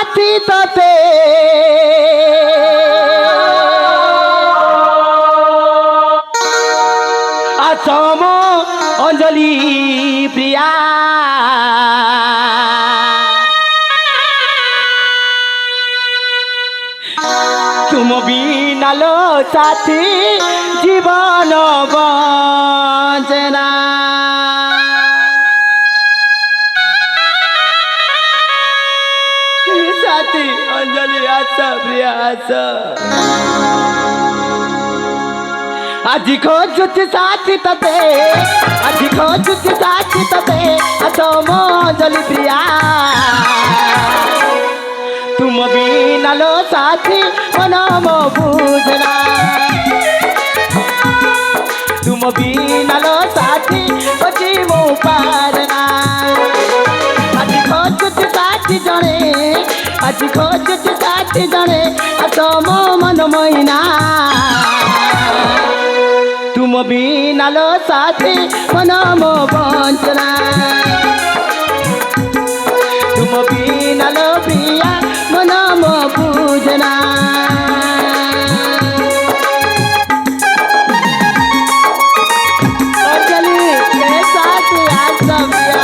साथी तते असम अंजलि प्रिया तुम बिना लो साथी जीवन बंचना साथी अंजलि आस प्रिया आस आज खोजुची साथी तते आज खोजुची साथी तते असम अंजलि प्रिया तुम बिना लो साथी मनम बुझना तुम बिना लो साथी बजीमु पारना आज खोजुची साथी जणे आज खोजुची साथी जणे असम मन मैना तुम बिना लो साथी मनम बंचना तुम बिना लो प्रिया मनम पूजना अंजलि के साथी आस प्रिया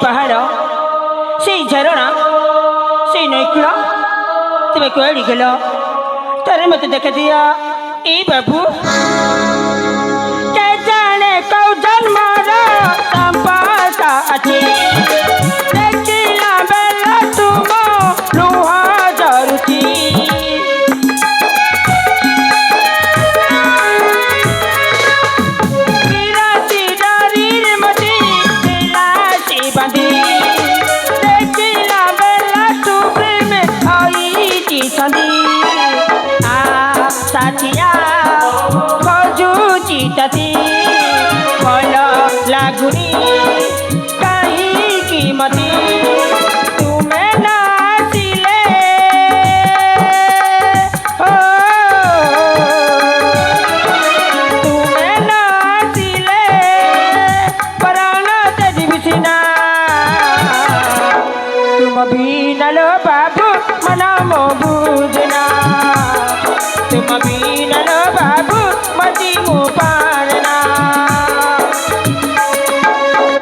पहाड़ से झरणा से नईकूल तुम्हें कड़ी गल तारे मत देखा दिया ए बाबू के जाने कौ जन्मर संपदा अच्छी देखिला बेला तुम लुहा जरुची साथिया खोजुची तती भल लागुनी कहीं कीमती तुम्हें नाचिले हो तुम्हें नाचिले प्राण तेजिबिसिना तुम बिना लो बाबू मनम बुझना तुम बिना लो बाबू मजीमु पारना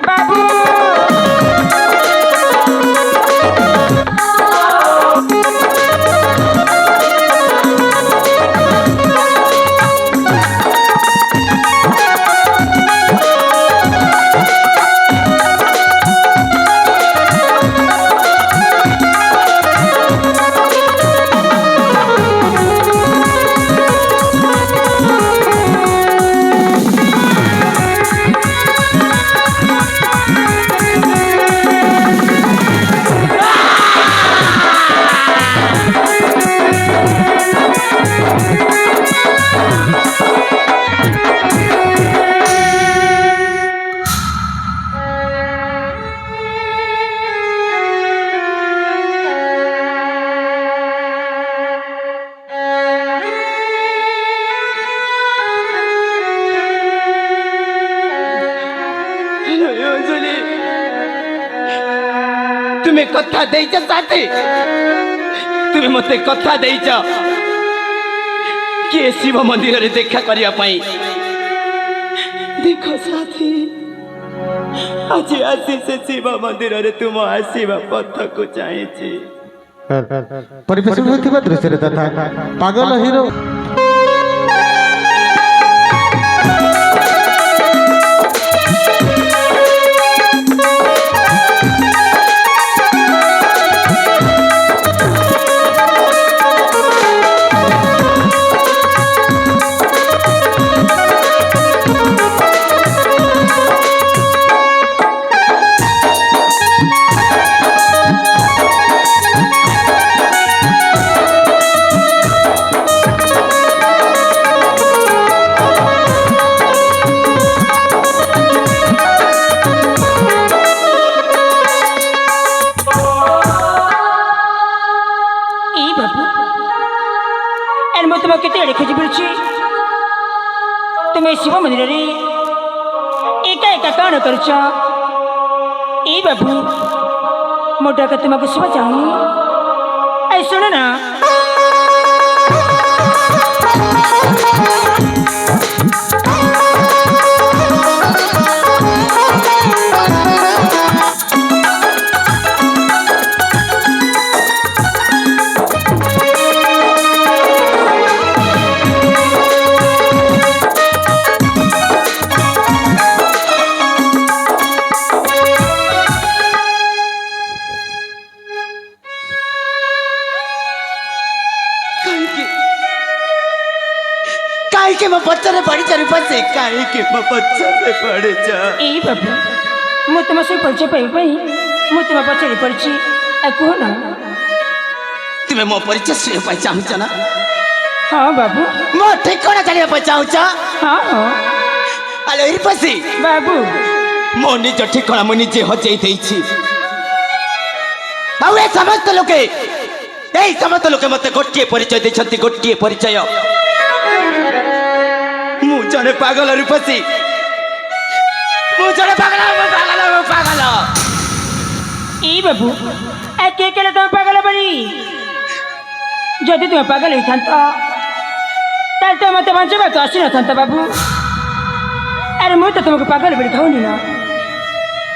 बाबू तुम्हें कथा देइछ साथी तुम्हें मते कथा देइछ के शिव मंदिर रे देखा करिया पाई देखो साथी आज आसी से शिव मंदिर रे तुम आसीबा पथ को चाहेछि परिवेश होथिबा दृश्य रे तथा पागल हीरो मंदिर रे एका एका कौन करुच ए बाबू मोटा का तुमको सुबह चाहूँ ऐ सुनो ना काहे के मैं पत्थर पड़ी चल पसे काहे के मैं पत्थर पड़े जा ए बाबू मु तुम से परिचय पाई पाई मु तुम पचड़ी पड़ची आ कहो ना तुम्हें मो परिचय से पाई चाहूच ना हाँ बाबू मो ठिकाना जानिया पाई चाहूच हाँ हाँ आलो इर पसे बाबू मो निज ठिकाना मु निजे हजेई देइछि आउ ए समस्त लोके मते गोटिए परिचय देछंती गोटिए परिचय मु जने पागल रूपसी मु जने पागल ए बाबू ए के केले तुम पागल बनी जदि तुम पागल होइथांत ताल तो मते बंचबा तो आसी नथांत बाबू अरे मु तो तुमको पागल बनी कहूनी ना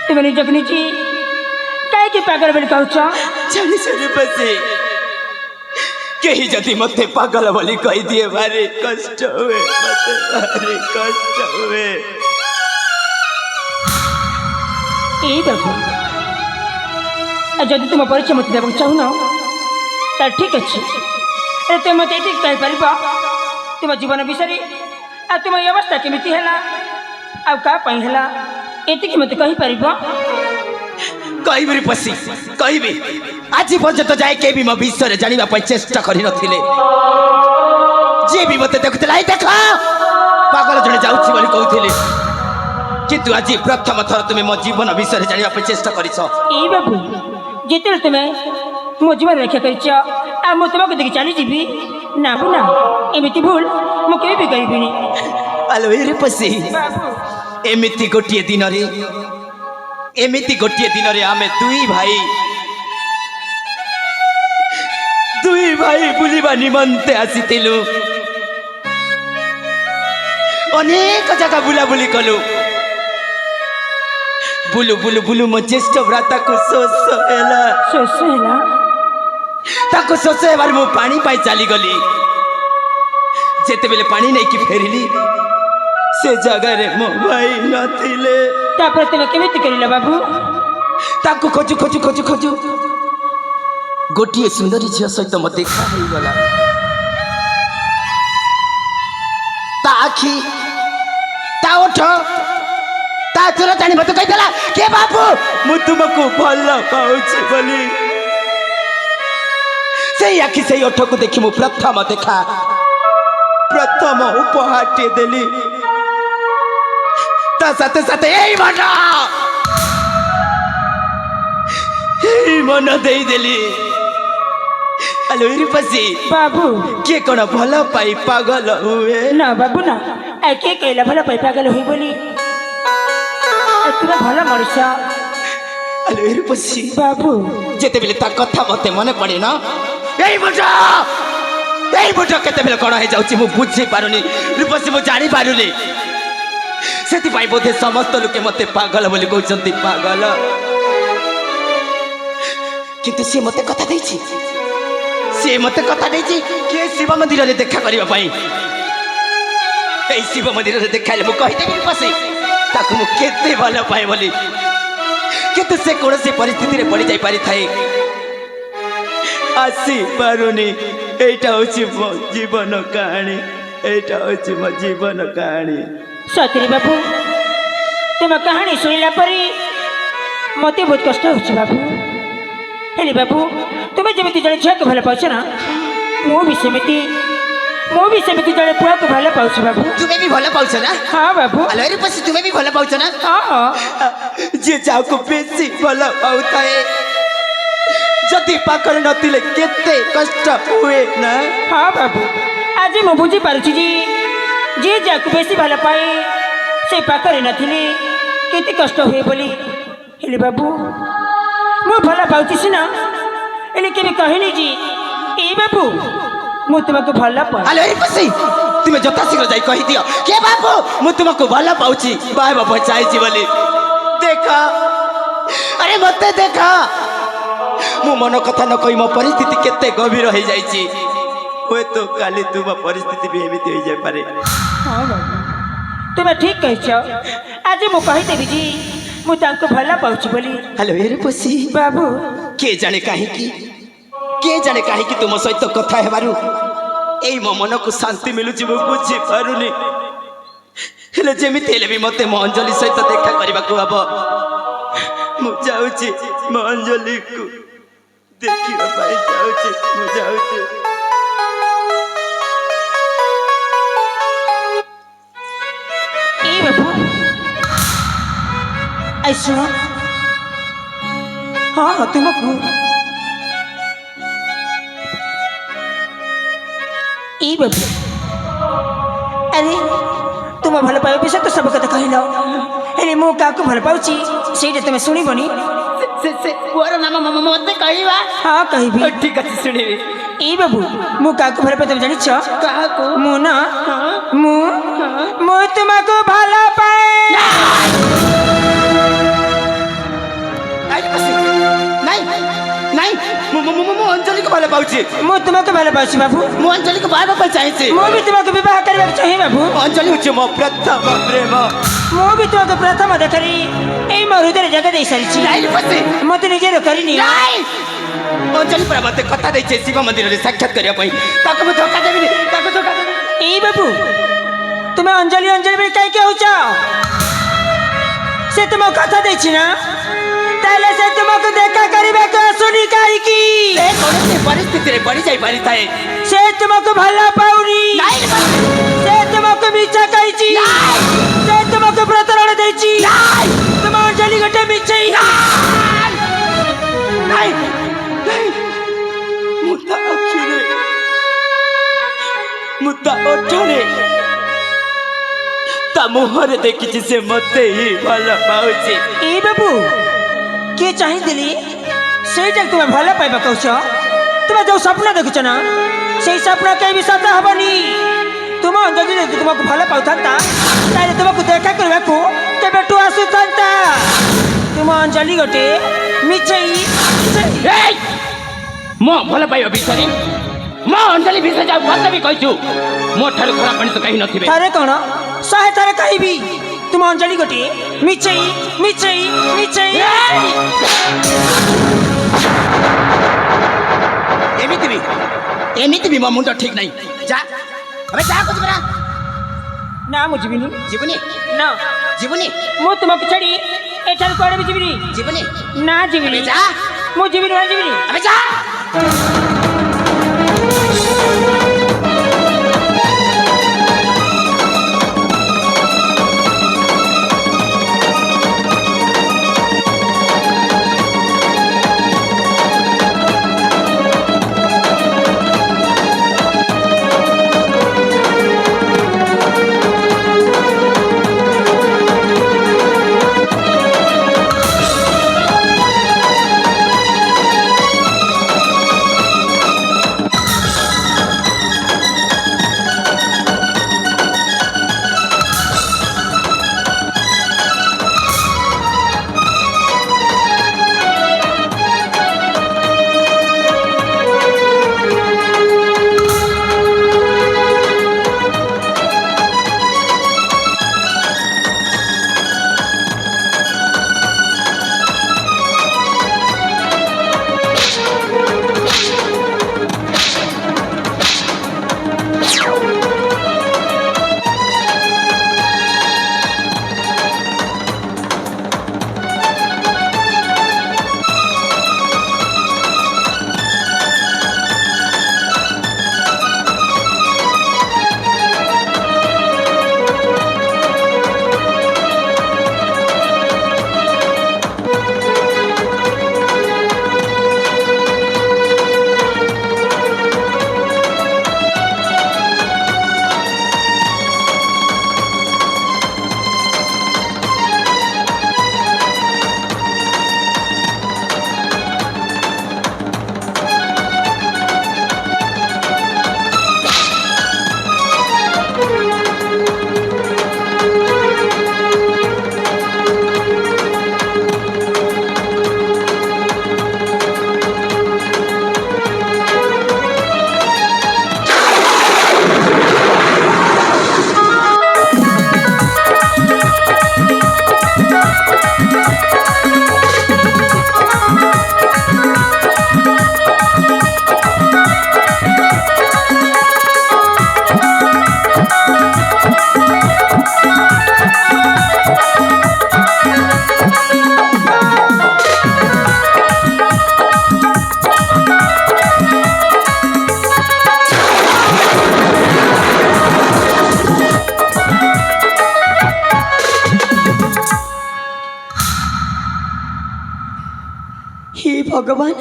तुम निजक निजी काहे की पागल बनी कहूछ जानी से रूपसी कहीं जदि मते पागल बोली कही दिए भारी कष्ट हुए मते भारी कष्ट हुए ए बाबू जदि तुम परिचय मत देवा चाहू ना तार ठीक अच्छे अरे तुम मत ये कही पार तुम जीवन विषय आ तुम ये अवस्था केमी है आ मत कही पार कहबी पसी कहबी आज पर्यंत जाए के भी मो विषय जाना चेष्टा कर जी भी मत देखुला देख पागल जड़े जाऊँगी बोली कहते किंतु आज प्रथम थर तुम्हें मो जीवन विषय जाना चेष्टा कर बाबू जिते तुम्हें मो जीवन रक्षा कर तुमको देखी चली जी ना बुना एमती भूल मुझे भी करी आलो ए पसी एमती गोटे दिन एमती गोटे दिन आमे दुई भाई बुलिबा निमंते आसीलु अनेक जगह बुलाबुली कलु बुलु बुलु बुलु मो ज्येष्ठ भ्राता को शोष हेबार मु पानी पाई चली गली जेते बेले पानी नहीं कि फेरिली से जगह रे मो भाई नथिले तापर तुम केमिति करिला बाबू ताको खोजु खोजु खोजु खोजु गोटिए सुंदरी झियो सहित मत देखा हो गला ता आखी ता ओठ ता चलो जानी मत कहि देला के बाबू मु तुमको भल पाउछि बोली से आखी से ओठ को देखि मु प्रथम देखा प्रथम उपहार देली ता साथे साथे एई मन दे देली आलो रूपसी बाबू किए कौन भल पाई पागल हुए ना बाबू ना ए के कहला भल पाई पागल हुई बोली तुम भल मनुष्य आलो रूपसी बाबू जेते बेले ता कथा मते मने पड़े ना एई मुठा केते बेले कोन हे जाउची मु बुझी पारुनी रूपसी मु जानी पारुनी सेति पाई बोधे समस्त लोके मते पागल बोली कहउचंती पागल किंतु से मते कथा देछि के शिव मंदिर रे देखा करिबा पई ए शिव मंदिर रे देखाले मु कहि देबी पसी ताकु मु केते भलो पाए बोली किंतु से कोनसी परिस्थिति रे पड़ी जाई पारी थाए आसी पारुनी एटा होची मो जीवन कहानी सतरी बाबू तुम कहानी शुणिला परी मत बहुत कष्ट हो बाबू हेली बाबू तुम्हें जमी जड़े झील को भल पाच ना मु भी जड़े पुआ को भल पाच बाबू तुम्हें भी भल पाउछ ना हाँ बाबू अलरे पसी तुम्हें भी भल पाउछ ना हाँ जे जाको बेसी भल पाउताए जति पाकल नथिले केते कष्ट हुए ना हाँ बाबू आज मु बुझी पारुछि जी जे जाको बेसी भल पाए से पाखरे नथिले केते कष्ट हुए बोली हेले बाबू मु भला पाउची सिना एले केबे कहनी जी ए बाबू मु तुमको भला पा हेलो ए पसी तुमे जता शीघ्र जाई कहि दियो के बाबू मु तुमको भला पाउची बाय बाबा चाहची बोली देखा अरे मते देखा मु मन कथा न कहि मो परिस्थिति केते गभीर हो जाईची ओए तो काली तुम परिस्थिति भी एमिति हो जाय पारे हां बाबू तुम ठीक कहछो आज मु कहि देबी जी मु तांको भला पाउची बोली हेलो ए रे पसी बाबू के जाने काहे कि तुम सहित कथा हेबारु एई मो मन को शांति मिलुची मु बुझी पारुनी हेले जेमिति हेले भी मते मो अंजलि सहित देखा करबा को हबो मु जाउची मो अंजलि को देखिबा पाई जाउची मु जाउची ए बाबू ऐसो हाँ तुमको ए बाबू अरे तुम भल पाइब विषय तो सब कथा कहल अरे मु का भल पाउची से तुम शुणबनी से मोर नाम मते कहबा हाँ कहबी ठीक अछि सुनिबी ए बाबू मु का भल पाइ तुम जानिछ कहा को मु ना मु तुमको भल पाए नहीं मु अंजलि को भले पाउची मु तुमको भल पाउची बाबू मु अंजलि को बार बार चाहछी मु भी तुमको विवाह करबा चाहिए बाबू अंजलि होची मो प्रथम प्रेम मु भी तुमको प्रथम देखरी ए मो हृदय जगह दे सारिछी नहीं पसे मत निजे करिनी नहीं अंजलि पर मते कथा दै छै शिव मंदिर रे साक्षात करिया पई ताको मु धोखा देबी ताको धोखा देबी ए बाबू तुम अंजलि में कई के होचा से तुम कथा दै छी ना ताले से तुमको देखा करिबे को सुनी काई की ए कोनसे परिस्थिति रे पड़ी जाई पारी थाए से तुमको भला पाउनी नहीं से तुमको मिछा कहि छी से तुमको प्रतारण दै छी तुम अंजलि गटे मिछै नहीं मुद्दा अखिरे मुद्दा ओठरे ता मुहरे देखि से मते ही भला पाउची ए बाबू के चाहि दिली से जग तुम भला पाइबा कहछ तुम जो सपना देखुछ ना से सपना के भी सता हबनी तुम अंजलि तुमको भला पाउथांता ताले तुमको देखा करबा को के बेटू आसुथांता तुम अंजलि गटे मिछई ए मो भला पाइबा बिसरी मो अंजलि बिसरी जा मते भी कहछु मो ठार खराब मनिस कहि नथिबे थारे कोन सहे थारे कहबी तुम अंजलि गटे मिछई एमिति भी मो मुंड ठीक नहीं जा अबे जा कुछ बरा ना मु जीवनी जीवनी ना जीवनी मु तुमको छड़ी एठार कोड़े भी जीवनी जीवनी ना जीवनी जा मु जीवनी अबे जा भगवान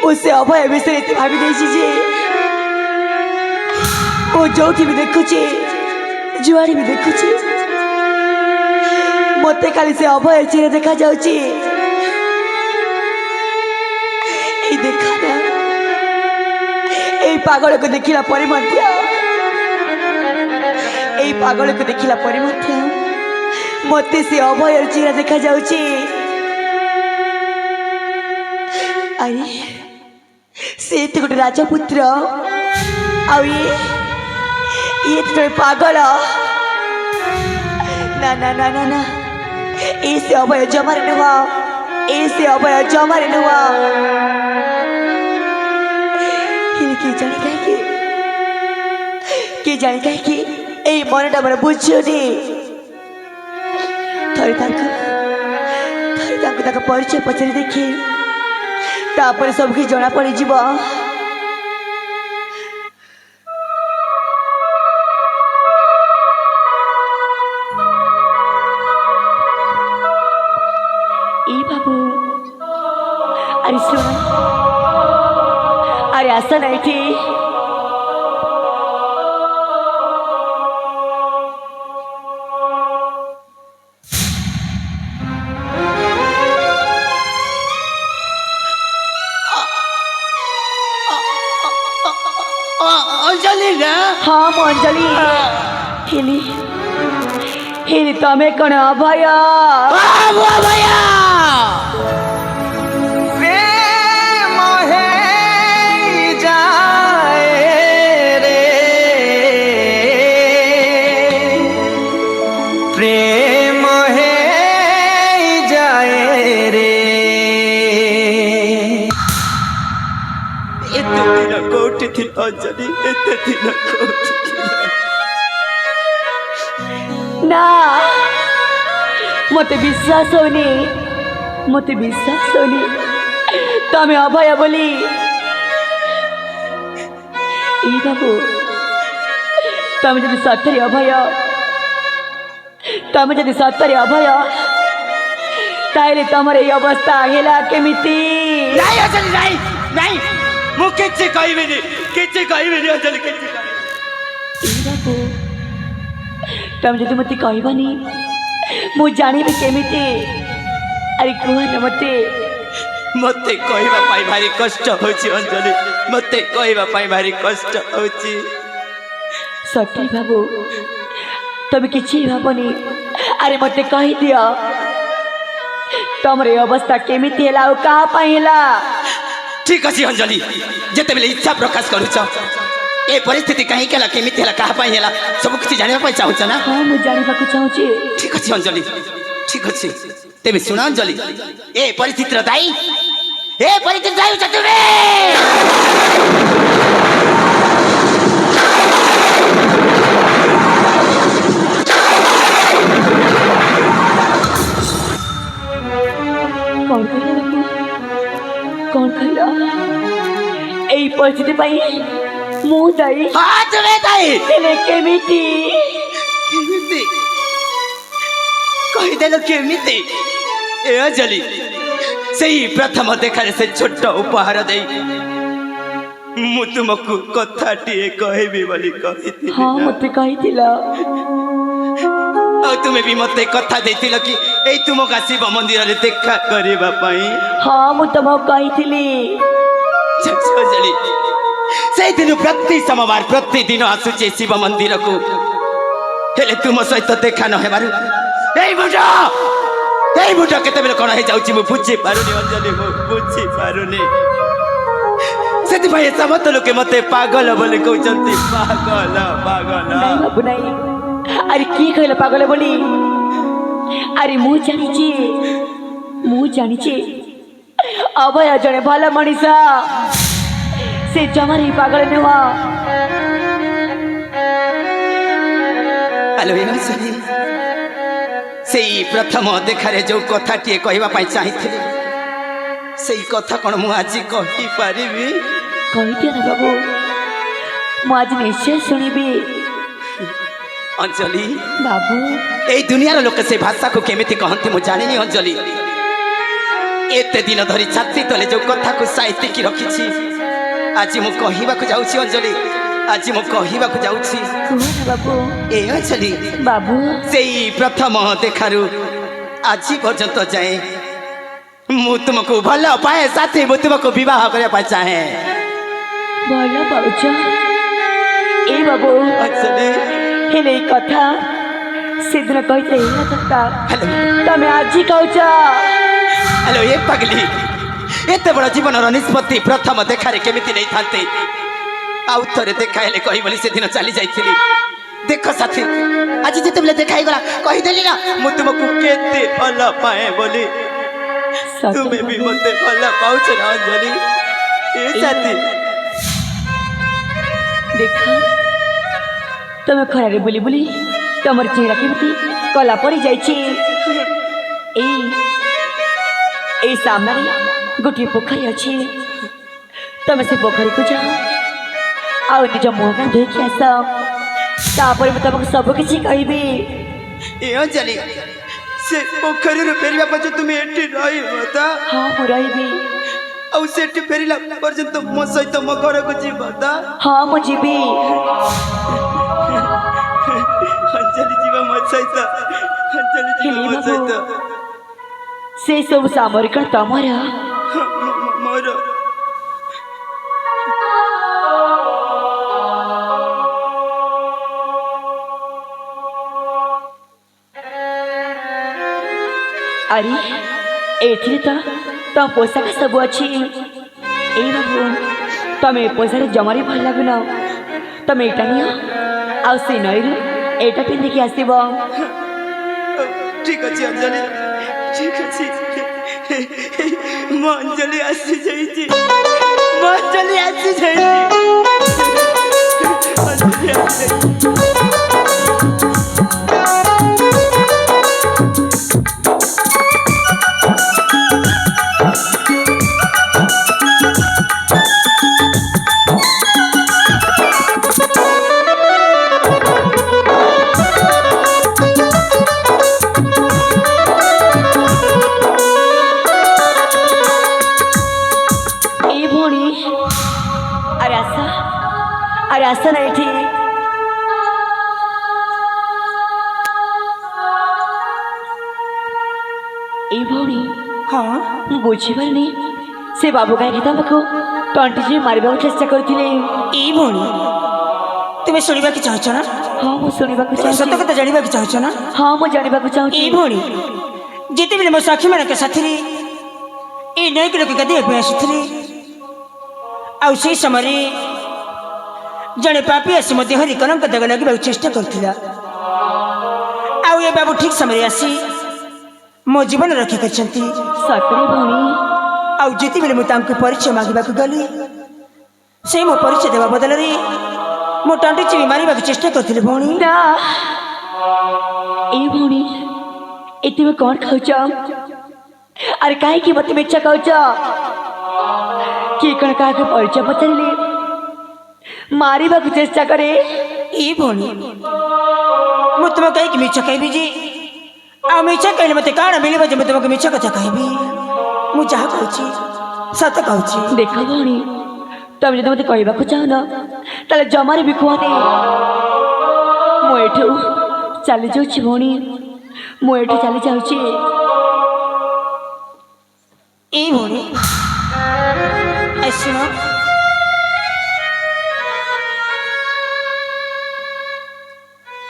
मुझसे अभय विषय एत भावी जे वो जो भी देखुचे जुआड़ी भी देखुचे मत खाली से अभय चेहरा देखा जाउची देखा ना এই পাগল को देखिला परे मध्य এই পাগল को देखिला परे मध्य मते से अभय चेहरा देखा जाउची अरे से तो गोटे राजपुत्र आ ये तो पागल ना ना ना ना ना ऐसे अभय जमारे नुआ ऐसे अभय जमारे नुआ के जाने कहीं ए मनटा मोर बुझुनी थरे परिचय पचारि देखी तापर सब किसी जना पड़ जीव ए बाबू अरे सुन अरे आशा नहीं थी अंजलि ना हाँ मु अंजलि हेली हेली तमें कौन अभय भैया अंजलि ना मत विश्वास होनी तमें अभय बोली बाबू तमें जब सत्तरी अभय ताइले तमर ये अवस्था हेला केमिति नहीं अंजलि नहीं नहीं मु किछि कहबिनी अंजलि किछि बाबू तम जदि मते कहबानी मु जानिबे केमिति अरे कुहन मते कहबा पाई भारी कष्ट होछि अंजलि मते कहबा पाई भारी कष्ट होछि सठी बाबू तमे किछि भाबनी अरे मते कहि दियो तमरे अवस्था केमिति हेला ओ कहा पाइला ठीक अछि अंजलि जेते बेले इच्छा प्रकाश करूछ ए परिस्थिति कहीं केला केमिति हेला कहा पाई हेला सब किछि जानिबा पाई चाहूछ ना हां मु जानिबा को चाहूची ठीक अछि अंजलि ठीक अछि तेबे सुना अंजलि ए परिस्थिति दाई चतुरे कौन कहला ए परिस्थिति पाई मु दाई हां तुमे दाई तेले केमिति कहि देलो केमिति ए अंजलि सेही प्रथम देखारे से छोट उपहार दे मु तुमको कथाटिए कहबी बोली कहिथि हां मते कहिथिला आ तुमे भी मते कथा देथिलो कि एई तुम का शिव मंदिर रे देखा करबा पई हां मु तुम कहिथिली अंजलि से दिन प्रति सोमवार प्रति दिन आसुचे शिव मंदिर को हेले तुम सहित देखा न हेबारु एई बुढा केते बेले कोन हे जाउची मु बुझी पारुनी अंजलि मु बुझी पारुनी सेति भाई समत लोके मते पागल बोले कहउचंती पागल नहीं बाबू नहीं अरे की कहला पागल बोली अरे मु जानिची अभय जने भला मनीषा से जमारी पागल नेवा हेलो अंजलि सेई प्रथम देखारे जो कथाटिए कहबा पाई चाहिथिली सेई कथा कोन मु आज कहि पारिबी कहि दिया ना बाबू मु आज निश्चय सुनिबी अंजलि बाबू ए दुनिया रो लोक से भाषा को केमिति कहंती मु जानिनी अंजलि एते दिन धरी छाती तले जो कथा को साइतिकी रखिछि आज मु कहिबाकु जाउछि अंजलि आज मु कहिबाकु जाउछि बाबू ए अंजलि बाबू सेई प्रथम देखारु आज पर्यंत जाए मु तुमको भल पाए साथी मु तुमको विवाह करबा पाए चाहे भल पाउछ ए बाबू अंजलि हेले कथा सिद्ध कहते सकता हेलो तमे आज कहूछ हेलो ये पगली एते बड़ जीवन निष्पत्ति प्रथम देखारे केमिति नहीं थांते आउ थरे देखाइले कहि बोली से दिन चली जाइथिली देख साथी आज जेते बेले देखाई गला कहि देली ना मु तुमको केते भल पाए बोली तुमे भी मते भल पाउछ ना अंजलि ए साथी देखा तमे खरारे बोली बोली तमर चेहरा केमती कला पड़ी जाइछी ए सामने गोटे पोखरी अच्छी तमे से पोखरी को जाओ आ निज मुहगा देखी आस तापर मैं तुमको सब किसी कहबी ए अंजलि से पोखरी रो फेरिबा पछ तुमे एठी रही बता हाँ मु रही औ सेठी फेरिला पर्यंत मो सहित मो घर को जीवता हाँ मु जीवी अंजलि जीवा मो सहित अंजलि जीवा मो सहित से सब सामरिक तमरा मोर अरे एथिरे तो पोशाक सब अच्छी ए बाबू तमे पोशाक जमारी भल लगुन तमे एटा नियो आ से नईरु एटा पिंधिकी आसीब ठीक अच्छे अंजलि ठीक अच्छे मो अंजलि आसी जाइछि मो अंजलि आसी जाइछि अंजलि आसी अरे आसा नहीं थी ए भौणी हाँ बुझीपारनी से बाबू कहीं तुमको तंटी मारवा चेष्टा करते ए भौणी तुम्हें शुणा कि चाहछ ना हाँ मुझे शुणा सत कथा जानवा कि चाहछ ना हाँ मुझे जानवा चाहूँ ए भौणी जिते बेले मो सखी मान साथी ए नईक लोक गाधे आसुली समय जड़े पापी आसी मो देहरी कलंक दाग लगे चेष्टा करथिला आउ ए बाबू ठीक समय आसी मो जीवन रक्षा करछंती सतरे भौणी आउ जेति बेले मु तांको परिचय मागिबाक गली से मो परिचय देवा बदल रे मो टांटी चिबी मारिबा चेष्टा करथिले भौणी ना ए भौणी एते में कोन खाउछ अरे काहे की मत बेचा खाउछ की कण का के परिचय पचरले मारिबा चेष्टा करे ए भौणी मु तुम कहीं कि मिछ कहबी जी आ मिछ कहले मते काण मिलबा जे मु तुमको मिछ कथा कहबी मु जहा कहूची सत कहूची देख भौणी तुम जदि मते कहबा को चाह न ताले जमारे भी कहने मु एठू चली जाउची भौणी मु एठू चली जाउची ए भौणी ऐसनो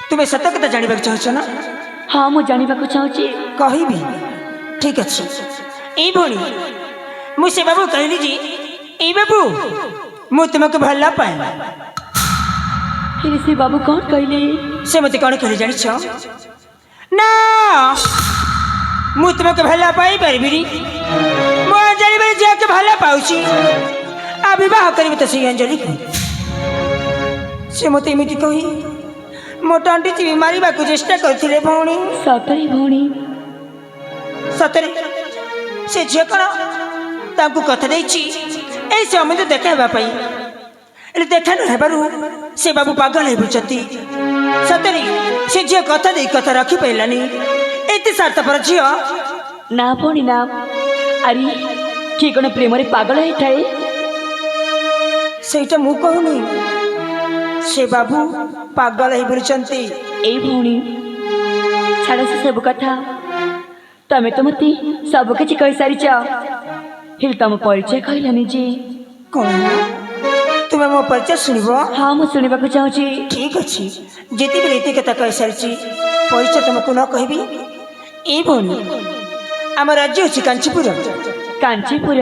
तुम्हें सत कथा जानवा चाहछ ना हाँ मु जानवा चाहूँ कहबी ठीक अच्छे ए भौणी मुझे बाबू कहली जी ए बाबू मु तुमको भल पाए फिर से बाबू कौन कहले से मते कौन कहले जानी छ ना मु तुमको भल पाई परबिनी मु अंजलि बे जे के भल पाउची आ विवाह करबे तो से अंजलि से मते एमिति कही मोटा आंटी जी मारिबा को चेष्टा करथिले भौणी सतरी भौणी सतरी से जे करा ताकू कथा देछि ए समय तो देखाबा पई एले देखा न हेबारु से बाबू पागल हे बुचती सतरी से जे कथा दे कथा रखी पैलानी एते सार्थ पर झियो ना भौणी ना ଆରେ କିଏ କ'ଣ ପ୍ରେମରେ ପାଗଳ ହେଇଥାଏ? ସେଇଟା ମୁଁ କହୁନି, ସେ ବାବୁ ପାଗଳ ହେଇପଡ଼ିଛନ୍ତି। ଏଇ ଭଉଣୀ ଛାଡ଼ ସେ ସବୁ କଥା। ତମେ ତ ମୋତେ ସବୁ କିଛି କହିସାରିଛ, ହେଲେ ତମ ପରିଚୟ କହିଲାନି ଯେ। କ'ଣ ତୁମେ ମୋ ପରିଚୟ ଶୁଣିବ? ହଁ ମୁଁ ଶୁଣିବାକୁ ଚାହୁଁଛି। ଠିକ୍ ଅଛି, ଯେତେବେଳେ ଏତେ କଥା କହିସାରିଛି ପରିଚୟ ତୁମକୁ ନ କହିବି? ଏଇ ଭଉଣୀ, ଆମ ରାଜ୍ୟ ହେଉଛି କାଞ୍ଚିପୁର, କାଞ୍ଚିପୁର।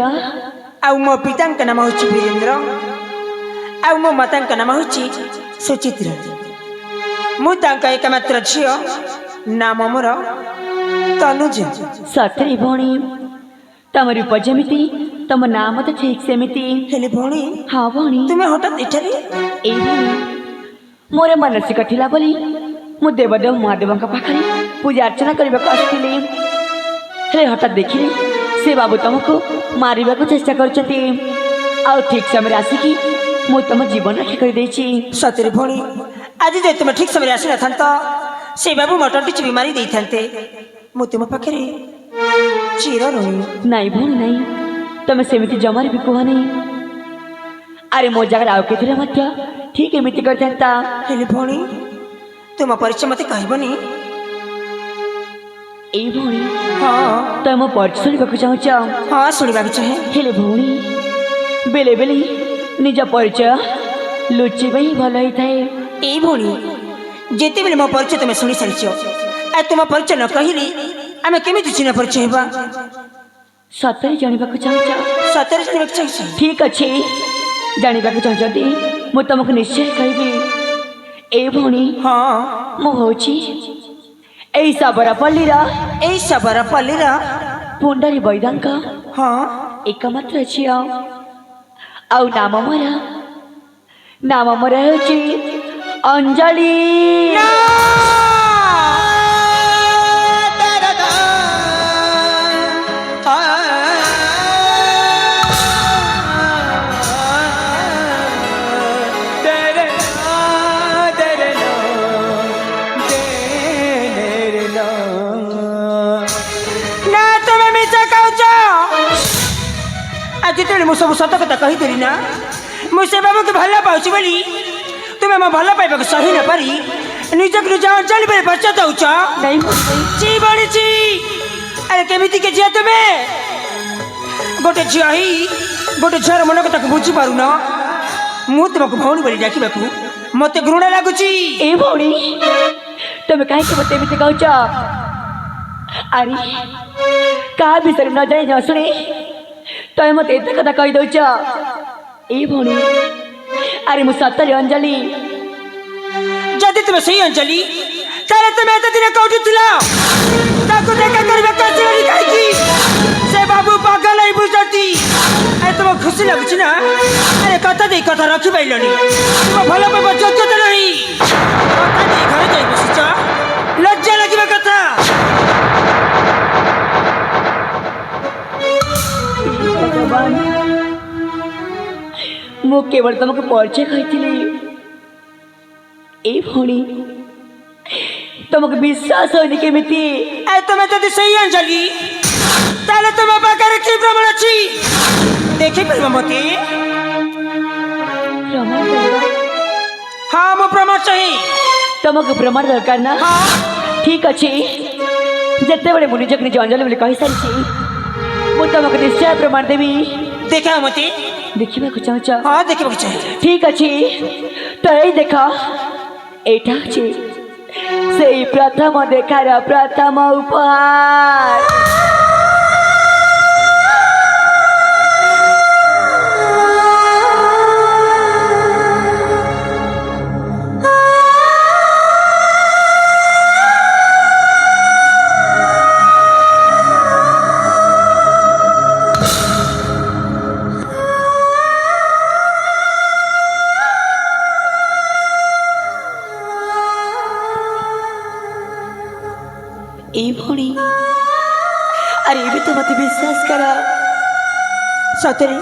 ଆଉ ମୋ ପିତାଙ୍କ ନାମ ହେଉଛି ବୀରେନ୍ଦ୍ର, ଆଉ ମୋ ମାତାଙ୍କ ନାମ ହେଉଛି ସୁଚିତ୍ରା। ମୁଁ ତାଙ୍କ ଏକମାତ୍ର ଝିଅ, ନାମ ମୋର ତନୁଜା। ସତରେ ଭଉଣୀ, ତମ ରୂପ ଯେମିତି ତମ ନାଁ ମଧ୍ୟ ଠିକ୍ ସେମିତି। ହେଲେ ଭଉଣୀ, ହଁ ଭଉଣୀ, ତୁମେ ହଠାତ୍ ଏଠାରେ? ଏଇ ଭଉଣୀ ମୋର ମାନସିକ ଥିଲା ବୋଲି ମୁଁ ଦେବଦେବ ମହାଦେବଙ୍କ ପାଖରେ ପୂଜା ଅର୍ଚ୍ଚନା କରିବାକୁ ଆସିଥିଲି, ହେଲେ ହଠାତ୍ ଦେଖିଲି ସେ ବାବୁ ତମକୁ ମାରିବାକୁ ଚେଷ୍ଟା କରୁଛନ୍ତି, ଆଉ ଠିକ୍ ସମୟରେ ଆସିକି ମୁଁ ତମ ଜୀବନ ରକ୍ଷା କରିଦେଇଛି। ସତରେ ଭଉଣୀ, ଆଜି ଯଦି ତୁମେ ଠିକ୍ ସମୟରେ ଆସିନଥାନ୍ତ ସେ ବାବୁ ମଟରଟି ଚିପି ମାରି ଦେଇଥାନ୍ତେ। ମୁଁ ତୁମ ପାଖରେ ଚିର ଋଣୀ। ନାଇଁ ଭଉଣୀ ନାଇଁ, ତମେ ସେମିତି ଜମାରେ ବି କୁହ ନାହିଁ। ଆରେ ମୋ ଜାଗାରେ ଆଉ କିଏ ଥିଲେ ମଧ୍ୟ ଠିକ୍ ଏମିତି କରିଥାନ୍ତା। ହେଲେ ଭଉଣୀ, ତୁମ ପରିଚୟ ମୋତେ କହିବନି? ଏଇ ଭଉଣୀ, ହଁ ତମେ ମୋ ପରିଚୟ ଶୁଣିବାକୁ ଚାହୁଁଛ? ହଁ, ଶୁଣିବାକୁ ଚାହେଁ। ହେଲେ ଭଉଣୀ, ବେଳେ ବେଳେ ନିଜ ପରିଚୟ ଲୁଚିବା ହିଁ ଭଲ ହେଇଥାଏ। ଏଇ ଭଉଣୀ, ଯେତେବେଳେ ମୋ ପରିଚୟ ତୁମେ ଶୁଣି ସାରିଛ, ଆଉ ତୁମ ପରିଚୟ ନ କହିଲେ ଆମେ କେମିତି ଚିହ୍ନ ପରିଚୟ ହେବା? ସତରେ ଜାଣିବାକୁ ଚାହୁଁଛ? ସତରେ ଜାଣିବାକୁ ଚାହୁଁଛି? ଠିକ୍ ଅଛି, ଜାଣିବାକୁ ଚାହୁଁଛନ୍ତି ମୁଁ ତମକୁ ନିଶ୍ଚୟ କହିବି। ଏଇ ଭଉଣୀ, ହଁ, ମୁଁ ହେଉଛି ଏଇ ସାବରାପଲ୍ଲୀର ଏଇ ଶବରପଲ୍ଲୀର ପୁଣ୍ଡରୀ ବୈଦାଙ୍କ ହଁ ଏକମାତ୍ର ଝିଅ, ଆଉ ନାମ ମୋର ହେଉଛି ଅଞ୍ଜଳି। ଯେତେବେଳେ ମୁଁ ସବୁ ସତ କଥା କହିଦେଲି ନା, ମୁଁ ସେ ବାବୁକୁ ଭଲ ପାଉଛି ବୋଲି ତୁମେ ମୋ ଭଲ ପାଇବାକୁ ସହି ନ ପାରି ନିଜକୁ ନିଜ ଅଞ୍ଜଳି ପରେ ପରିଚୟ ଦେଉଛ। ଚି ବଣିଛି, ଆରେ କେମିତିକା ଝିଅ ତୁମେ? ଗୋଟେ ଝିଅ ହେଇ ଗୋଟେ ଝିଅର ମନ କଥାକୁ ବୁଝିପାରୁନ। ମୁଁ ତୁମକୁ ଭଉଣୀ ବୋଲି ଡାକିବାକୁ ମୋତେ ଘୃଣା ଲାଗୁଛି। ଏ ଭଉଣୀ, ତମେ କାହିଁକି ମୋତେ ଏମିତି କହୁଛ? ଆରେ କାହା ବିଷୟରେ ନ ଜାଣି ନ ଶୁଣି ତମେ ମୋତେ ଏତେ କଥା କହିଦେଉଛ। ଏଇ ଭଉଣୀ, ଆରେ ମୁଁ ସତରେ ଅଞ୍ଜଳି। ଯଦି ତୁମେ ସେଇ ଅଞ୍ଜଳି, ତାହେଲେ ତୁମେ ଏତେ ଦିନ କୋଉଠି ଥିଲ? ତାକୁ ଦେଖା କରିବାକୁ ଆସିବନି କାହିଁକି? ସେ ବାବୁ ପାଗଳ ହେଇ ବୁଝନ୍ତି। ଆରେ ତୁମ ଖୁସି ଲାଗୁଛି ନା? ଆରେ କଥା ଦେଇ କଥା ରଖିପାରିଲନି। ତୁମ ଭଲ ପାଇବା ଯୋଗ୍ୟତା ନାହିଁ। କଥା ଦେଇ ଘରେ ଯାଇ ବସିଛ, ଲଜ୍ଜା ଲାଗିବା କଥା। ମୁଁ କେବଳ ତମକୁ ପରିଚୟ କହିଥିଲି। ଏଇ ଭଉଣୀ, ତମକୁ ବିଶ୍ୱାସ ହଉନି କେମିତି? ଆରେ ତୁମେ ଯଦି ସେଇ ଅଞ୍ଜଳି, ତାହେଲେ ତୁମ ପାଖରେ କି ପ୍ରମାଣ ଅଛି? ଦେଖିପାରିବ ମୋତେ? ପ୍ରମାଣ ଦରକାର? ହଁ, ମୁଁ ପ୍ରମାଣ ଚାହେଁ। ତମକୁ ପ୍ରମାଣ ଦରକାର ନା? ହଁ, ଠିକ୍ ଅଛି, ଯେତେବେଳେ ମୁଁ ନିଜକୁ ନିଜ ଅଞ୍ଜଳି ବୋଲି କହିସାରିଛି, ମୁଁ ତମକୁ ନିଶ୍ଚୟ ପ୍ରମାଣ ଦେବି। ଦେଖାଅ ମୋତେ। ଦେଖିବାକୁ ଚାହୁଁଛ? ହଁ, ଦେଖିବାକୁ ଚାହେଁ। ଠିକ୍ ଅଛି, ତ ଏଇ ଦେଖ, ଏଇଟା ଅଛି ସେଇ ପ୍ରଥମ ଦେଖାର ପ୍ରଥମ ଉପହାର। এই ভরি আর ଏବେ ତ ମୋତେ ବିଶ୍ୱାସ କର। ସତରେ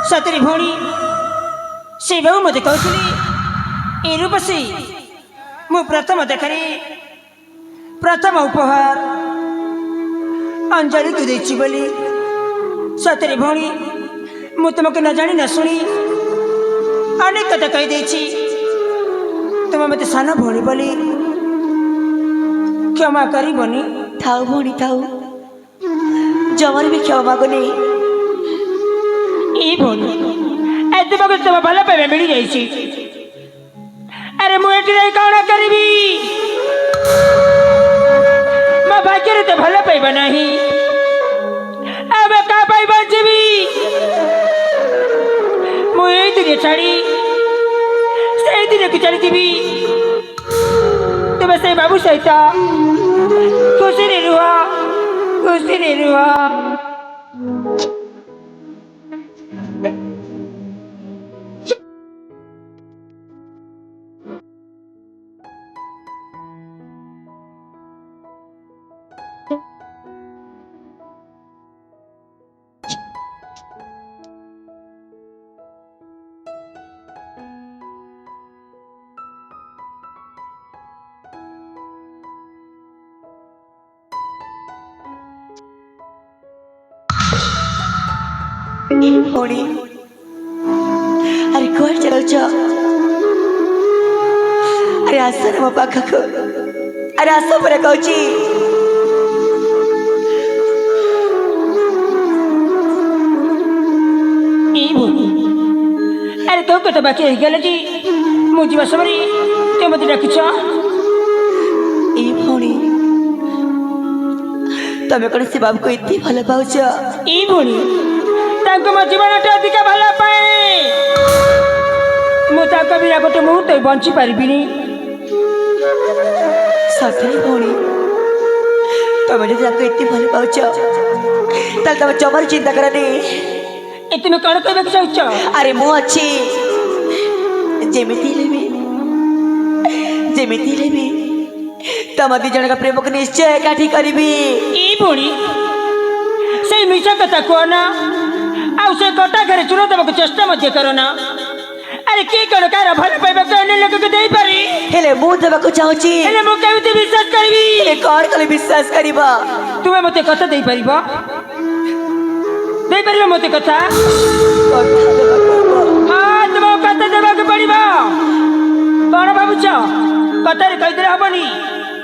ସତରେ ଭଉଣୀ, ସେ ବାବୁ ମୋତେ କହୁଥିଲି ଏ ରୂପସୀ ମୁଁ ପ୍ରଥମ ଦେଖାରେ ପ୍ରଥମ ଉପହାର ଅଞ୍ଜଳିକୁ ଦେଇଛି ବୋଲି सतरे भौणी मु तुमको न जानी न सुनी अनेक कथा कही देछि तुम मत सान भौणी बोली क्षमा करबनी थाऊ भौणी थाऊ जमार भी क्षमा मागुनी ई भौणी ए तुमको तुम भल पाइबा मिल जाइछि अरे मु एठी रही कौन करबी मो भाग्य तो भल पाइबा नहीं अब का पाइबा जीवी मु ए दिन छाड़ी से दिन की चली जीवी तुम से बाबू सहित खुशी रे रुआ भौणी अरे कुआर चलाउछ अरे आस न मो पाखक अरे आस पर कहूची ई भौणी अरे तो कत बाकी रह गल जी मु जीवा समरी ते मते डाकिछ ए भौणी तमे कौन से बाबू को इतनी भल पाउछ ई भौणी तांको मो जीवनटा अधिक भल पाए मु तांको बिना गोटे मुहूर्त बंची पारिबिनी सतरे भौणी तमे जो जाको इतनी भल पाउछ ताल तमे जमार चिंता करनी ए तुम कौन कहबा चाहछ अरे मु अच्छी जेमिति लेबी तम दी जन का प्रेम को निश्चय काठी करीबी ई भौणी से मिछा कथा कहना आउ से कटा घरे चुरा देबा चेष्टा मध्य करना अरे के कौन कार भल पाइबा कहने लोग को देई पारी हेले मु देबा को चाहूची हेले मु केमिति विश्वास करबी हेले कौन कले विश्वास करिबा तुमे मते कथा देई परिबा मते कथा हाँ तुम कथा देबा के पड़िबा कौन भाबुछ कथा रे कहि देले हबनी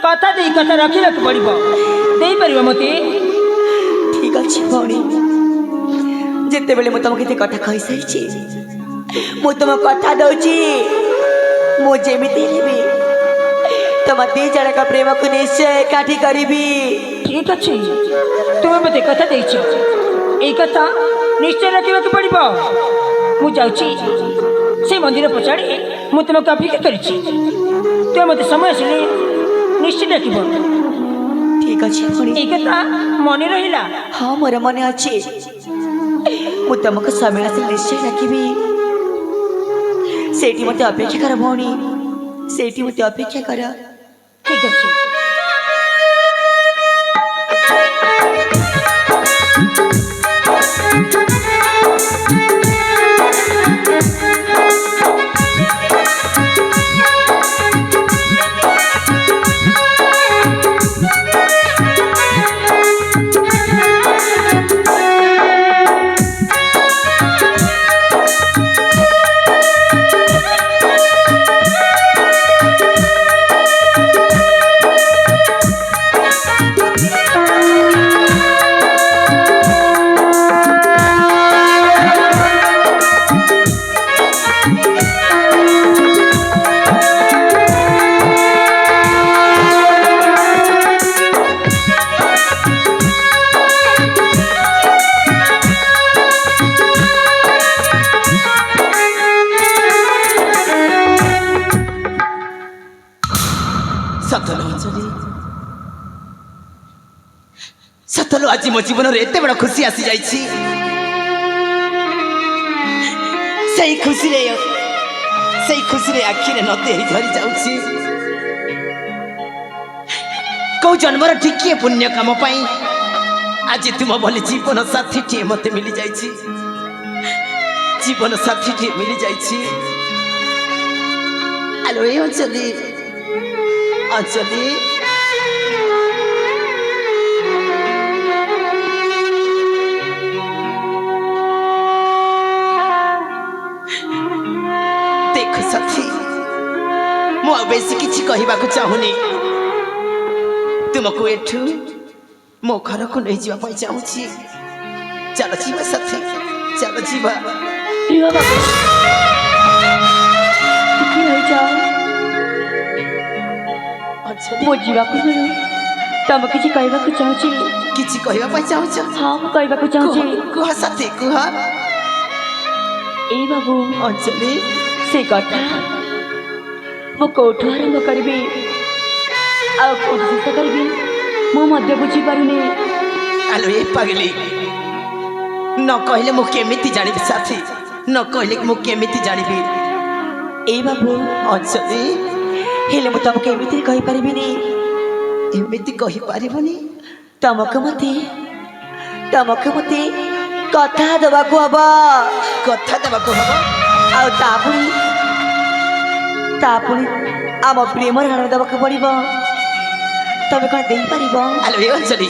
कथा देई कथा रखिला के पड़िबा देई परिबा मते ठीक अछि भौणी जिते बेले मु तुमके ते कथा कहि सैछि मु तुम कथा दउची मु जेमिति लेबी तुम दी जन का प्रेम को निश्चय काठी करीबी ठीक अछि तुम मते कथा देइछ ए कथा निश्चय रखिबा के पड़िबा मु जाउची से मंदिर पछाड़ी मु तुमको अपेक्षा करिछि तुम मते समय आसिले निश्चय रखिबो ठीक अछि भौणी ए कथा मने रहिला हाँ मोर मन अच्छी मु तुमको समय आस निश्चय रखी सेठी मत अपेक्षा कर भौणी सेठी मत अपेक्षा कर ठीक अछि सतलो आज मो जीवन रे एते बड़ा खुशी आसी जाइछि सही खुशी रे आखि रे नते ही झरी जाउछि को जन्मर टिकिए पुण्य काम पाई आज तुम बोले जीवन साथी टी मते मिली जाइछि जीवन साथी टी मिली जाइछि आलो ए अंजलि बेसी किछि कहिबाकु चाहुनी तुमको एठू मो घर को नहीं जीवा पाई चाहूची चल जीवा साथी चल जीवा प्रिय बाबू কি হইছা अंजलि ମୋ ଯିବା ପୂର୍ବରୁ ତମେ କିଛି କହିବାକୁ ଚାହୁଁଛି किछि कहिबा पाई चाहूछ ହଁ ମୁଁ କହିବାକୁ ଚାହୁଁଛି कुह साथी कुह ଏଇ ବାବୁ अंजलि ସେ କଥା ମୁଁ କୋଉଠୁ ଆରମ୍ଭ କରିବି ଆଉ କୋଉଠୁ ଶେଷ କରିବି ମୁଁ ମଧ୍ୟ ବୁଝିପାରୁନି आलो ए पागली न कहले मु केमिति जानिबी साथी न कहले मु केमिति जानिबी ଏଇ ବାବୁ अंजलि ହେଲେ ମୁଁ ତମକୁ ଏମିତି କହିପାରିବିନି एमिति कहि पारिबनी ତମକୁ ମତେ କଥା ଦେବାକୁ ହବ कथा देबाको हबो ଆଉ ତାପୁଣି ଆମ ପ୍ରେମର ହାଣ ଦେବାକୁ ପଡ଼ିବ ତମେ କ'ଣ ଦେଇପାରିବ आलो ए अंजलि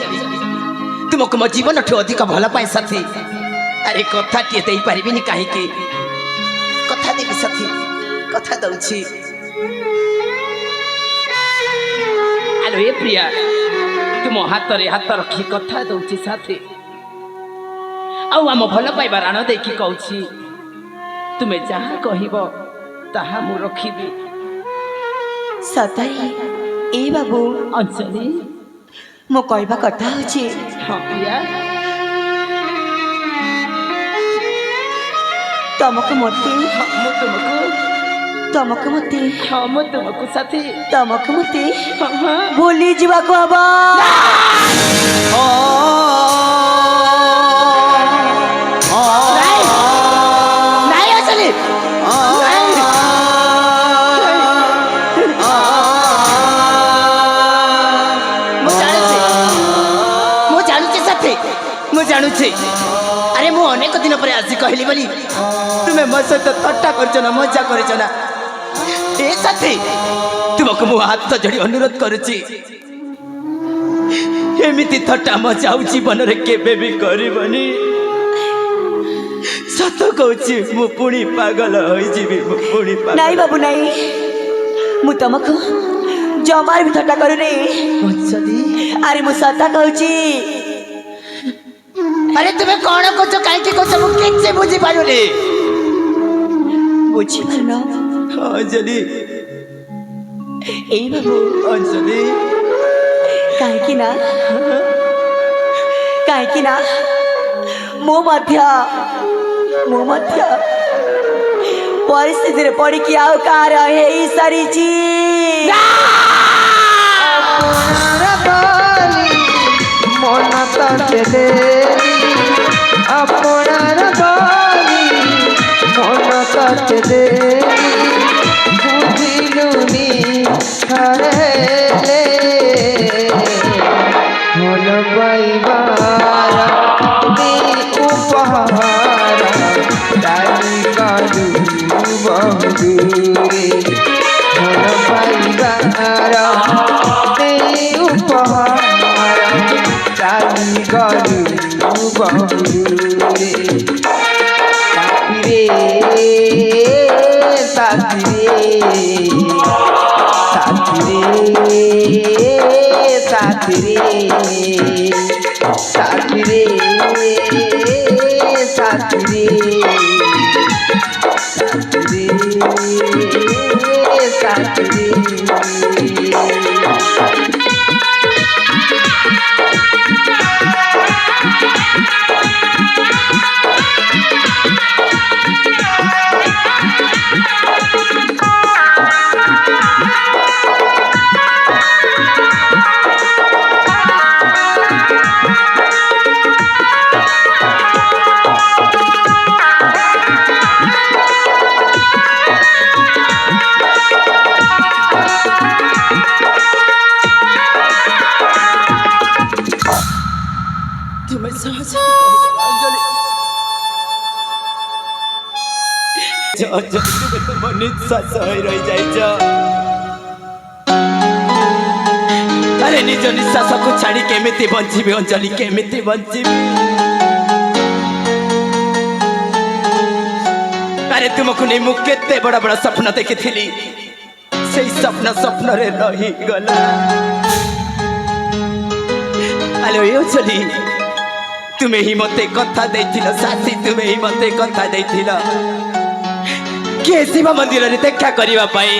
तुमको मो जीवन ठो अधिक भल पाए साथी अरे कथा टिए देई पारिबिनी काहे की कथा देबी साथी कथा दउछि आलो ए प्रिया तुम हाथ रे हाथ रखी कथा दउछि साथी आउ आम भल पाइबा राण देखि कहूछि तुमे जहाँ कहिब ताहा मु रखिबी ସତରେ ଏଇ ବାବୁ अंजलि ମୁଁ କହିବା କଥା ହେଉଛି हाँ प्रिया ତମକୁ ମତେ हाँ मु तुमको ତମକୁ ମତେ हाँ मु तुमको साथी ତମକୁ ମତେ हाँ हाँ ଭୁଲି ଯିବାକୁ ହବ नहीं अंजलि ମୁଁ ଜାଣୁଛି ଆରେ ମୁଁ ଅନେକ ଦିନ ପରେ ଆସି କହିଲି ବୋଲି ତୁମେ ମୋ ସହିତ ଥଟ୍ଟା କରିଛ ନା ମଜା କରିଛ ନା ଏ ସାଥୀ ତୁମକୁ ମୁଁ ହାତ ଯୋଡ଼ି ଅନୁରୋଧ କରୁଛି ଏମିତି ଥଟ୍ଟା ମଜା ଆଉ ଜୀବନରେ କେବେ ବି କରିବନି ସତ କହୁଛି ମୁଁ ପୁଣି ପାଗଳ ହୋଇଯିବି ମୁଁ ପୁଣି ନାଇଁ ବାବୁ ନାଇଁ ମୁଁ ତମକୁ ଜମାରେ ବି ଥଟ୍ଟା କରୁନି ଆରେ ମୁଁ ସତ କହୁଛି अरे तुम्हें कौन कौच कहीं कौच मु किसी बुझी पारुनी ବୁଝିପାରୁନ अंजलि ଏଇ ବାବୁ अंजलि କାହିଁକି ନା ମୁଁ ମଧ୍ୟ ପରିସ୍ଥିତିରେ ପଡ଼ିକି ଆଉ କାହାର ହେଇସାରିଛି মন তাতে দেরি আপনার বাড়ি মন তাতে দেরি বুঝিলুনি হারেলে হল পাইবার উপহার ডালি কালু বহুদূরে হল পাইবার উপহার डाली गलू बहुरे साथी अरे निज निश्वास को छाड़ी केमिति बंचिबी अंजलि केमिति बंचिबी अरे तुमको नहीं मु केते बड़ा बड़ा सपना देखी সেই স্বপ্ନରେ ରହିଗଲା। ଆଲୋ ଏ ଅଛନ୍ତି ତୁମେ ହିଁ ମତେ କଥା ଦେଇଥିଲ ସାଥୀ, ତୁମେ ହିଁ ମତେ କଥା ଦେଇଥିଲ କିଏ ଶିବ ମନ୍ଦିରରେ ଦେଖା କରିବା ପାଇଁ।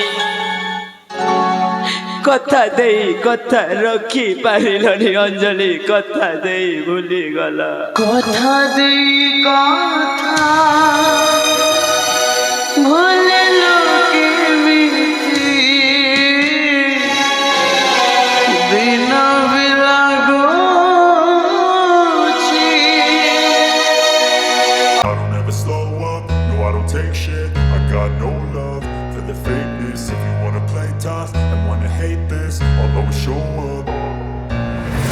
କଥା ଦେଇ କଥା ରଖି ପାରିଲନି ଅଞ୍ଜଳି, କଥା ଦେଇ ଭୁଲିଗଲ। কথা দেই কথা ভুলিলো কেমিতি দিন বিলাগুছি। I don't ever slow up, no I don't take shit. I got no love for the fakeness. If you wanna play tough and wanna hate this, I'll always show up.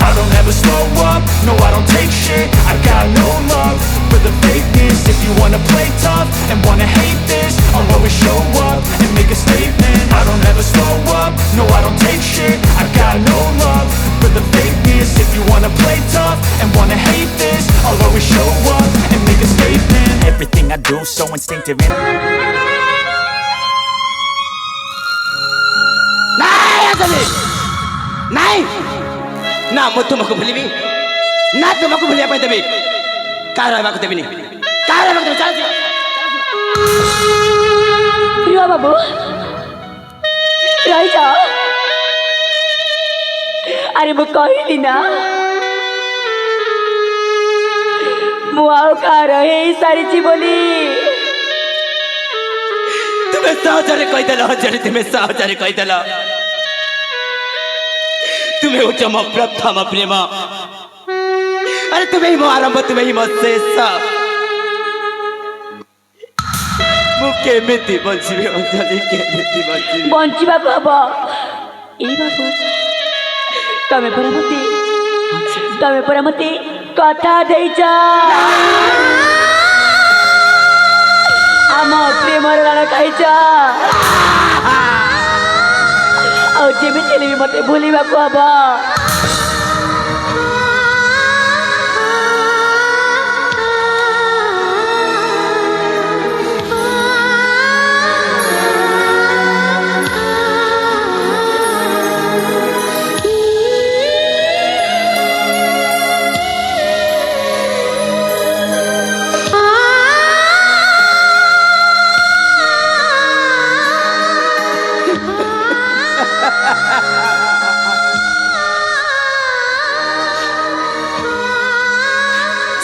I don't ever slow up, no I don't take shit. I got no love for the fakeness. If you wanna play tough and wanna hate this, I'll always show up and make a statement. I don't ever slow up, no I don't take shit. I got no love for the fakeness. If you wanna play tough and wanna hate this, I'll always show up and make a statement. Everything I do so instinctive and ନାଇଁ ଅଞ୍ଜଳି ନାଇଁ, ନା ମୁଁ ତୁମକୁ ଭୁଲିବି ନା ତୁମକୁ ଭୁଲିବା ପାଇଁ ଦେବି, କାହାର ରହିବାକୁ ଦେବିନି, କାହାର ରହିବାକୁ ଦେବି। ଚାଲ ରୁହ ବାବୁ, ରହିଯାଅ। ଆରେ ମୁଁ କହିଲି ନା ମୁଁ ଆଉ କାହାର ହେଇସାରିଛି ବୋଲି। ତୁମେ ସହଜରେ କହିଦେଲ ଅଞ୍ଜଳି, ତୁମେ ସହଜରେ କହିଦେଲ। ତୁମେ ହେଉଛ ମୋ ପ୍ରଥମ ପ୍ରେମ, ଆରେ ତୁମେ ହିଁ ମୋ ଆରମ୍ଭ, ତୁମେ ହିଁ ମୋ ଶେଷ। ମୁଁ କେମିତି ବଞ୍ଚିବି ଅଞ୍ଜଳି, କେମିତି ବଞ୍ଚିବି? ବଞ୍ଚିବାକୁ ହବ। ଏଇ ବାବୁ, ତମେ ପରା ମତେ କଥା ଦେଇଛ ଆମ ପ୍ରେମର ରାଣ ଖାଇଛ। ଆଉ ଯେମିତି ହେଲେ ବି ମତେ ଭୁଲିବାକୁ ହବ।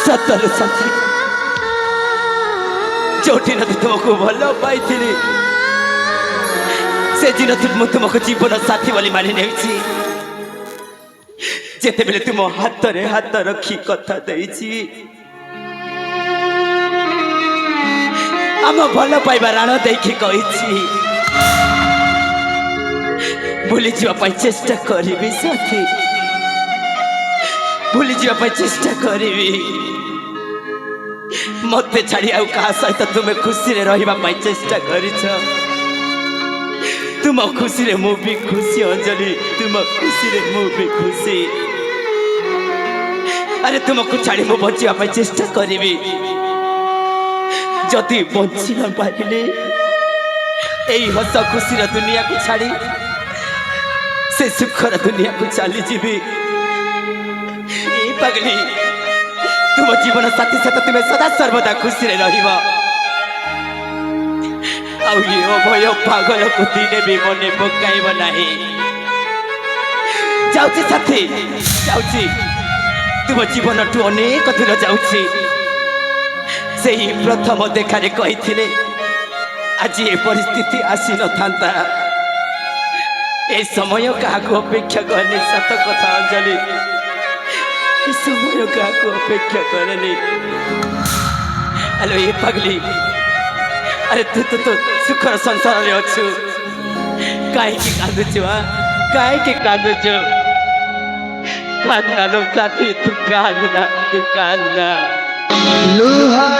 ସତରେ ସାଥୀ, ଯୋଉଠି ନ ତୁମକୁ ଭଲ ପାଇଥିଲି ସେ ଦିନ ମୁଁ ତୁମକୁ ଜୀବନ ସାଥୀ ବୋଲି ମାନି ନେଇଛି। ଯେତେବେଳେ ତୁମ ହାତରେ ହାତ ରଖି କଥା ଦେଇଛି, ଆମ ଭଲ ପାଇବା ରାଣ ଦେଇକି କହିଛି ଭୁଲିଯିବା ପାଇଁ ଚେଷ୍ଟା କରିବି ସାଥୀ, ଭୁଲିଯିବା ପାଇଁ ଚେଷ୍ଟା କରିବି। ମତେ ଛାଡ଼ି ଆଉ କାହା ସହିତ ତୁମେ ଖୁସିରେ ରହିବା ପାଇଁ ଚେଷ୍ଟା କରିଛ। ତୁମ ଖୁସିରେ ମୁଁ ବି ଖୁସି ଅଞ୍ଜଳି, ତୁମ ଖୁସିରେ ମୁଁ ବି ଖୁସି। ଆରେ ତୁମକୁ ଛାଡ଼ି ମୁଁ ବଞ୍ଚିବା ପାଇଁ ଚେଷ୍ଟା କରିବି। ଯଦି ବଞ୍ଚି ନ ପାରିଲେ ଏଇ ହସ ଖୁସିର ଦୁନିଆକୁ ଛାଡ଼ି ସେ ସୁଖର ଦୁନିଆକୁ ଚାଲିଯିବି। ଏଇ ପାଗଲି, ତୁମ ଜୀବନ ସାଥୀ ସହିତ ତୁମେ ସଦା ସର୍ବଦା ଖୁସିରେ ରହିବ। ଆଉ ଏ ଅଭୟ ପାଗଳକୁ ଦିନେ ବି ମନେ ପକାଇବ ନାହିଁ। ଯାଉଛି ସାଥୀ, ଯାଉଛି, ତୁମ ଜୀବନଠୁ ଅନେକ ଦୂର ଯାଉଛି। ସେହି ପ୍ରଥମ ଦେଖାରେ କହିଥିଲେ ଆଜି ଏ ପରିସ୍ଥିତି ଆସିନଥାନ୍ତା। ଏ ସମୟ କାହାକୁ ଅପେକ୍ଷା କରେନି, ସତ କଥା ଅଞ୍ଜଳି, ଏ ସମୟ କାହାକୁ ଅପେକ୍ଷା କରେନି। ଆଲୋ ଏ ପାଗଲି, ଆରେ ତୁ ସୁଖର ସଂସାରରେ ଅଛୁ, କାହିଁକି କାନ୍ଦୁଛୁ? କାହିଁକି କାନ୍ଦୁଛୁ? କାନ୍ଦନା ଲୋ ସାଥୀ, ତୁ କାନ୍ଦନା, ତୁ କାନ୍ଦନା। লুহার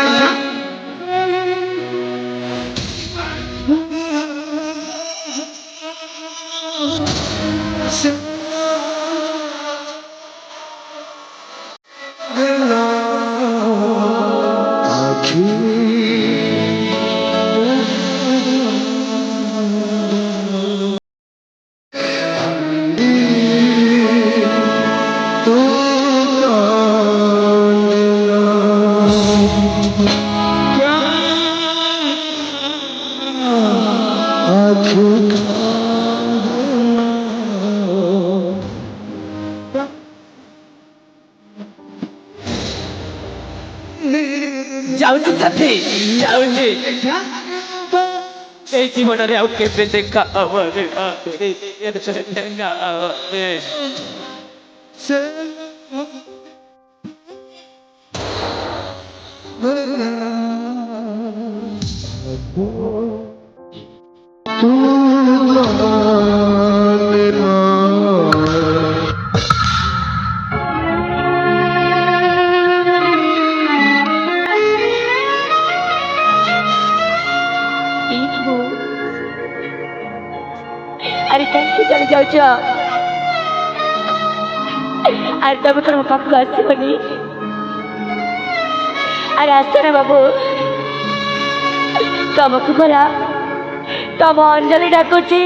ଯାଉଛି ସାଥୀ ଯାଉଛି এই জীবନରେ ଆଉ କେବେ ଦେଖା ହବନି अरे कैसे चले जाऊच अरे तब कौन मो पाखु आसबनी अरे आस ना बाबू तुमको भला तुम अंजलि डाकुची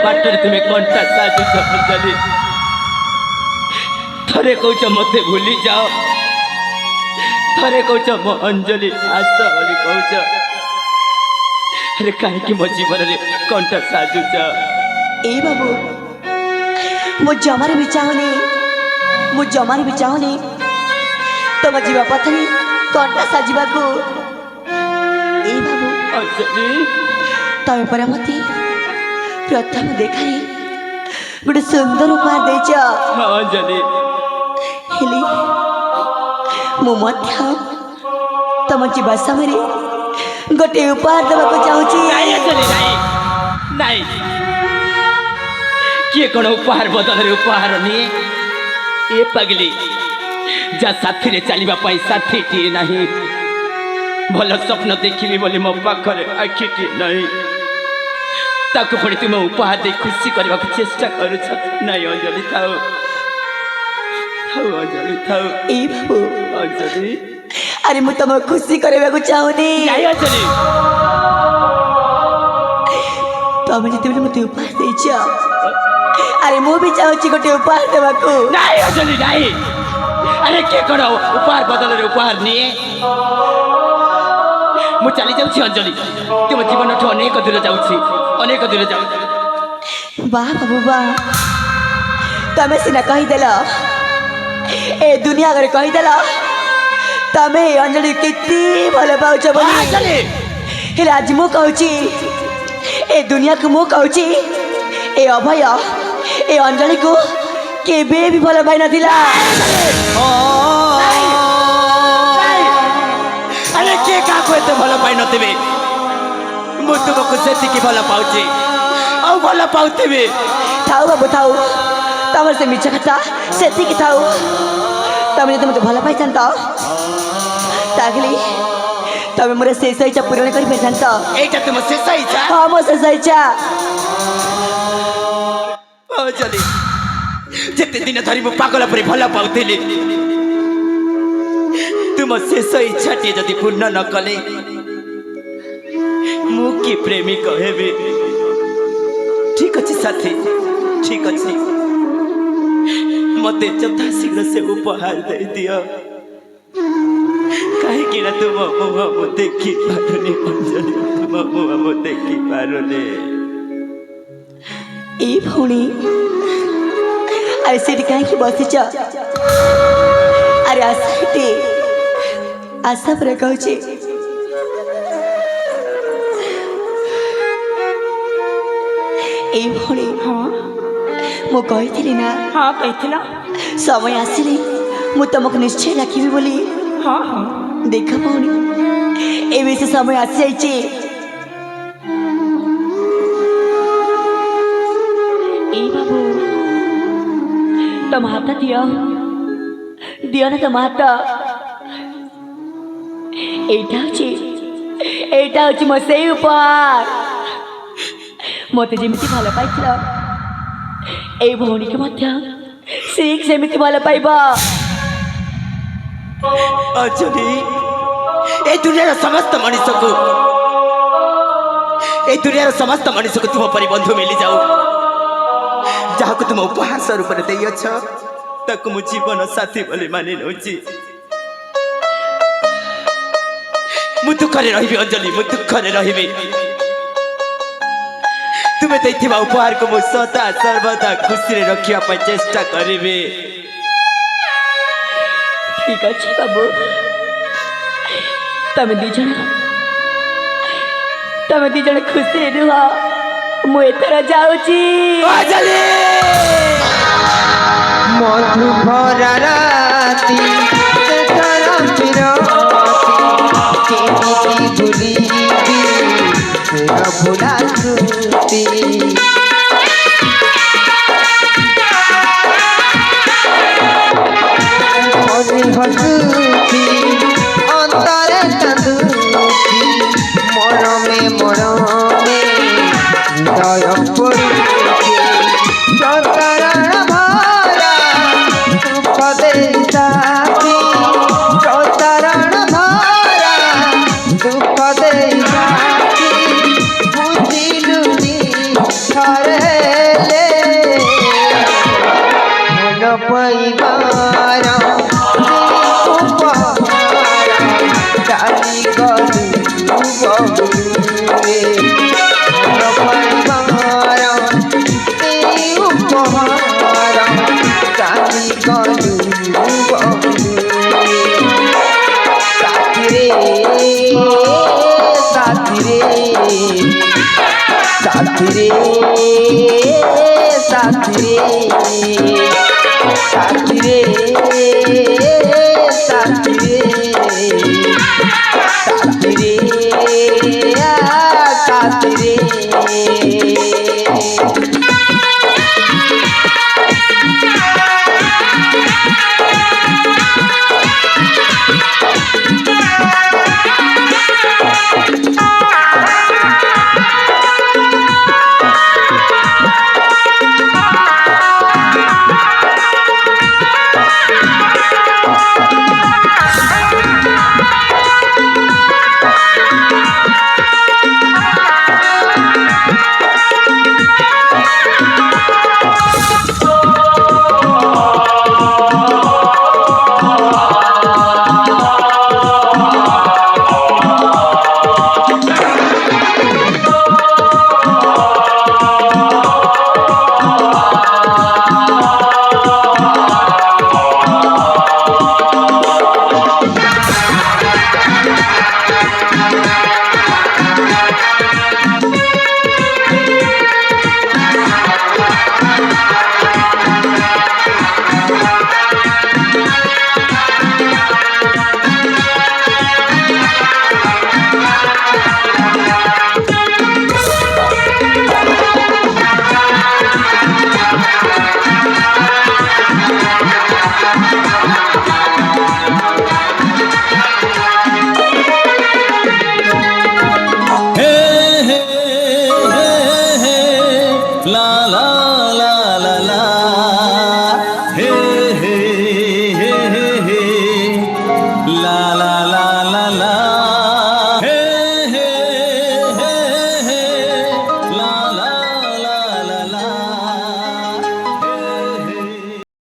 बाटर तुम्हें कंटा साजु अंजलि थरे कौच मत भूली जाओ थरे कौच मो अंजलि आस बोली कौच अरे कहीं मो जीवन रे कंटा साजुच ए बाबू मो जमार भी चाहूनी मो जमार भी चाहूनी तुम जीवा पथनी कंटा साजिबा को ए बाबू अंजलि तमे पर मते प्रथम देखाई गोटे सुंदर उपहार देच हाँ अंजलि हेली मु मध्य तुम जीवा समय गोटे उपहार देवाक चाहूची नहीं अंजलि नहीं नहीं किए कौन उपहार बदल रे उपहार नहीं ये पगली जा साथी रे चलवा पाई साथी टी नहीं भल स्वप्न देखी बोली मो पाखरे आखिटी नहीं ताकू पुणी तुम उपहार दे खुशी करने को चेष्टा करुछ नहीं अंजलि थाओ थाओ अंजलि थाओ ए बाबू अंजलि अरे मु तुम खुशी करने को चाहूनी नहीं अंजलि तुम जिते मत उपहार देच अरे मु भी चाहूची गोटे उपहार देवाक नहीं अंजलि नहीं अरे के करो उपहार बदल रे उपहार निये मु चली जाऊँ अंजलि तुम जीवन ठू अनेक दूर जाऊँ अनेक दूर जाऊँ वाह बाबू वाह तमें सीना कहीदेल ए दुनिया अगर कहीदेल तमें अंजलि केते भल पाउछ बोली हेले आज मु कहूची ए दुनिया को मु कहूची ए अभय ए अंजलि को केबे भी भल पाई नथिला अरे के काको एते भल पाई नथिबे मु तुमको सेतिकी भल पाउची आ भल पाउथिबे थाऊ बाबू थाऊ तमर से मिछ कथा सेतिकी थाऊ तमे जदि मते भल पाइछन त तागली तमे मोर शेष इच्छा पूर्ण करि पाइछन त एटा तुम शेष इच्छा हां मो शेष इच्छा ओ चली जेते दिन धरी मु पागल परि भल पाउथिली तुम शेष इच्छा टे जदि पूर्ण न कले मु की प्रेमी कहेबे ठीक अच्छे साथी ठीक अच्छे मते यथा शीघ्र से उपहार दे दियो कहीं ना तुम मुँह देखी पारुनी अंजलि तुम मुँह देखी पारुनी ए भौणी अरे सेठी कहीं बसीच अरे आशा आशा पर कहूची ए भौणी हाँ मु कही ना हाँ कही समय आसिले मु तुमको निश्चय डाकिबी बोली हाँ हाँ देख भौणी ए बेसी समय आसी जाइए ए बाबू तुम हाथ दियो दियो ना तुम हाथ एटा हूँ मो से उपहार मत जमी भल पाई ए भौणी के ठीक सेमती भल पाइब अंजलि ए दुनिया समस्त मनुष्य को ए दुनिया समस्त मनुष्य को तुम परि बंधु मिली जाऊ जहाँ को तुम उपहार स्वरूप दे ताको मु जीवन साथी बोली मानि नउची मु दुखरे रहिबी अंजलि मु दुखरे रहिबी तुमे दैथिबा उपहार को मु सदा सर्वदा खुशी रे रखिया पय चेष्टा करिबी ठीक अच्छे बाबू तमें दी जन खुशी रुह मु एथर जाऊची अंजलि मधु भरा राती तेरा पिराती केमिति भूलिबी तेरा भुला स्मृति हसी हसुची अंतरे कांदुची मरमे हृदय पड़ुची संतरण भरा दुख देई संतरण भरा दुख देई बुझिलुनी थरेले मन पैबार उपहार डाली गलु बहुरे मन पैबार उपहार डाली गलु बहुरे साथी रे साथी रे साथी रे साथी रे साथी रे